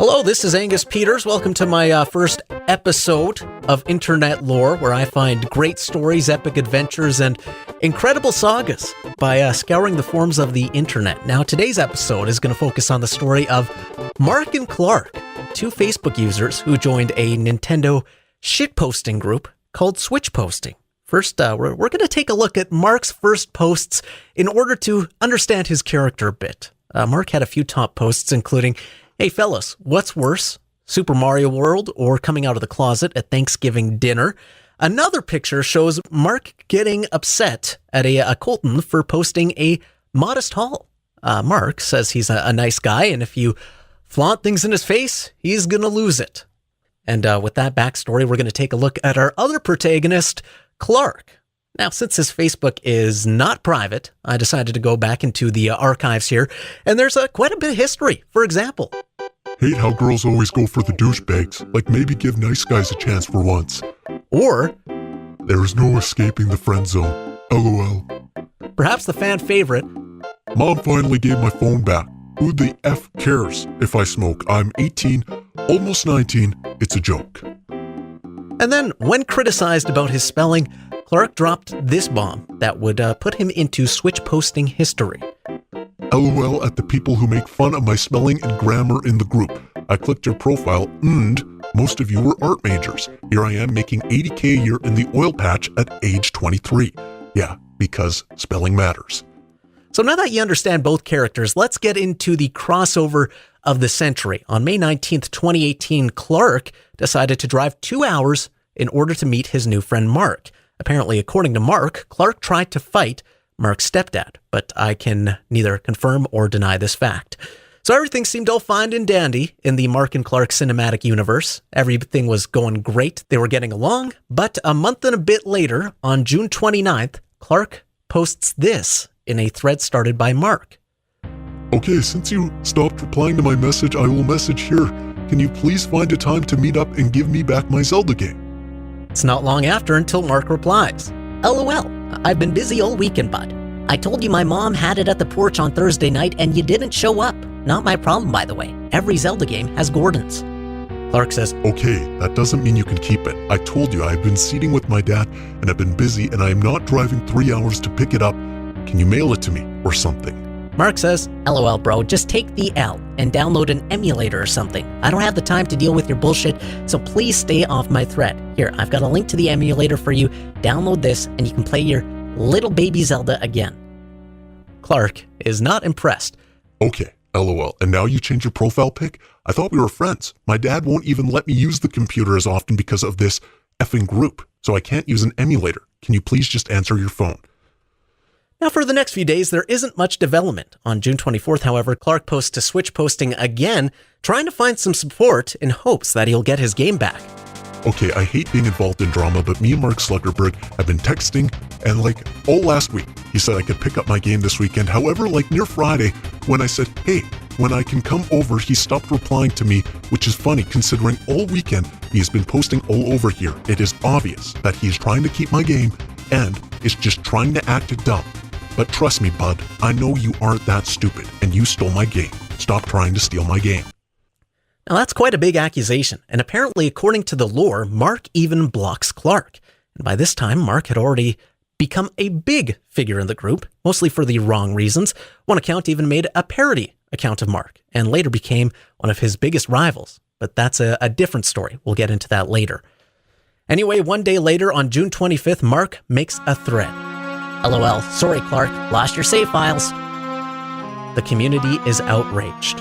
Hello, this is Angus Peters. Welcome to my first episode of Internet Lore, where I find great stories, epic adventures, and incredible sagas by scouring the forums of the internet. Now, today's episode is going to focus on the story of Mark and Clark, two Facebook users who joined a Nintendo shitposting group called Switch Posting. First, we're going to take a look at Mark's first posts in order to understand his character a bit. Mark had a few top posts, including, "Hey fellas, what's worse, Super Mario World or coming out of the closet at Thanksgiving dinner?" Another picture shows Mark getting upset at a Colton for posting a modest haul. Mark says he's a nice guy, and if you flaunt things in his face, he's going to lose it. And with that backstory, we're going to take a look at our other protagonist, Clark. Now, since his Facebook is not private, I decided to go back into the archives here, and there's quite a bit of history. For example, "Hate how girls always go for the douchebags, like maybe give nice guys a chance for once." Or, "There is no escaping the friend zone, LOL." perhaps the fan favorite, "Mom finally gave my phone back. Who the F cares if I smoke? I'm 18, almost 19, it's a joke." And then, when criticized about his spelling, Clark dropped this bomb that would put him into Switch posting history. "LOL at the people who make fun of my spelling and grammar in the group. I clicked your profile and most of you were art majors. Here I am making $80K a year in the oil patch at age 23. Yeah, because spelling matters." So now that you understand both characters, let's get into the crossover of the century. On May 19th, 2018, Clark decided to drive 2 hours in order to meet his new friend Mark. Apparently, according to Mark, Clark tried to fight Mark's stepdad, but I can neither confirm or deny this fact. So everything seemed all fine and dandy in the Mark and Clark cinematic universe. Everything was going great. They were getting along. But a month and a bit later, on June 29th, Clark posts this in a thread started by Mark. "Okay, since you stopped replying to my message, I will message here. Can you please find a time to meet up and give me back my Zelda game?" It's not long after until Mark replies, "LOL, I've been busy all weekend, bud. I told you my mom had it at the porch on Thursday night and you didn't show up. Not my problem, by the way. Every Zelda game has Gordons." Clark says, "Okay, that doesn't mean you can keep it. I told you I have been seating with my dad and have been busy and I am not driving 3 hours to pick it up. Can you mail it to me or something?" Mark says, "LOL, bro, just take the L and download an emulator or something. I don't have the time to deal with your bullshit, so please stay off my thread. Here, I've got a link to the emulator for you. Download this and you can play your little baby Zelda again." Clark is not impressed. "Okay, LOL, and now you change your profile pic? I thought we were friends. My dad won't even let me use the computer as often because of this effing group, so I can't use an emulator. Can you please just answer your phone?" Now, for the next few days, there isn't much development. On June 24th, however, Clark posts to Switch posting again, trying to find some support in hopes that he'll get his game back. "Okay, I hate being involved in drama, but me and Mark Zuckerberg have been texting, and all last week, he said I could pick up my game this weekend. However, near Friday, when I said, 'Hey, when I can come over,' he stopped replying to me, which is funny considering all weekend he has been posting all over here. It is obvious that he's trying to keep my game and is just trying to act dumb. But trust me, bud, I know you aren't that stupid, and you stole my game. Stop trying to steal my game." Now, that's quite a big accusation, and apparently, according to the lore, Mark even blocks Clark. And by this time, Mark had already become a big figure in the group, mostly for the wrong reasons. One account even made a parody account of Mark, and later became one of his biggest rivals. But that's a different story. We'll get into that later. Anyway, one day later, on June 25th, Mark makes a thread. "LOL, sorry Clark, lost your save files." The community is outraged.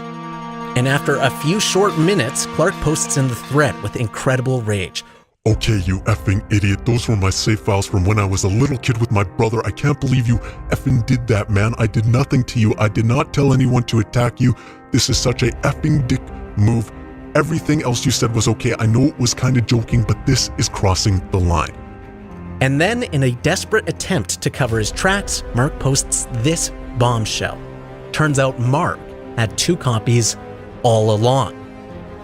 And after a few short minutes, Clark posts in the thread with incredible rage. "Okay, you effing idiot. Those were my save files from when I was a little kid with my brother. I can't believe you effing did that, man. I did nothing to you. I did not tell anyone to attack you. This is such a effing dick move. Everything else you said was okay. I know it was kind of joking, but this is crossing the line." And then, in a desperate attempt to cover his tracks, Mark posts this bombshell. Turns out Mark had 2 copies all along.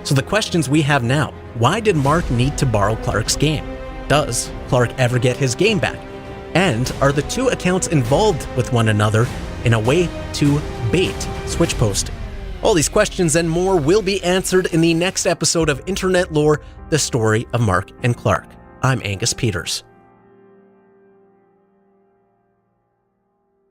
So the questions we have now: why did Mark need to borrow Clark's game? Does Clark ever get his game back? And are the 2 accounts involved with one another in a way to bait Switch posting? All these questions and more will be answered in the next episode of Internet Lore, the story of Mark and Clark. I'm Angus Peters.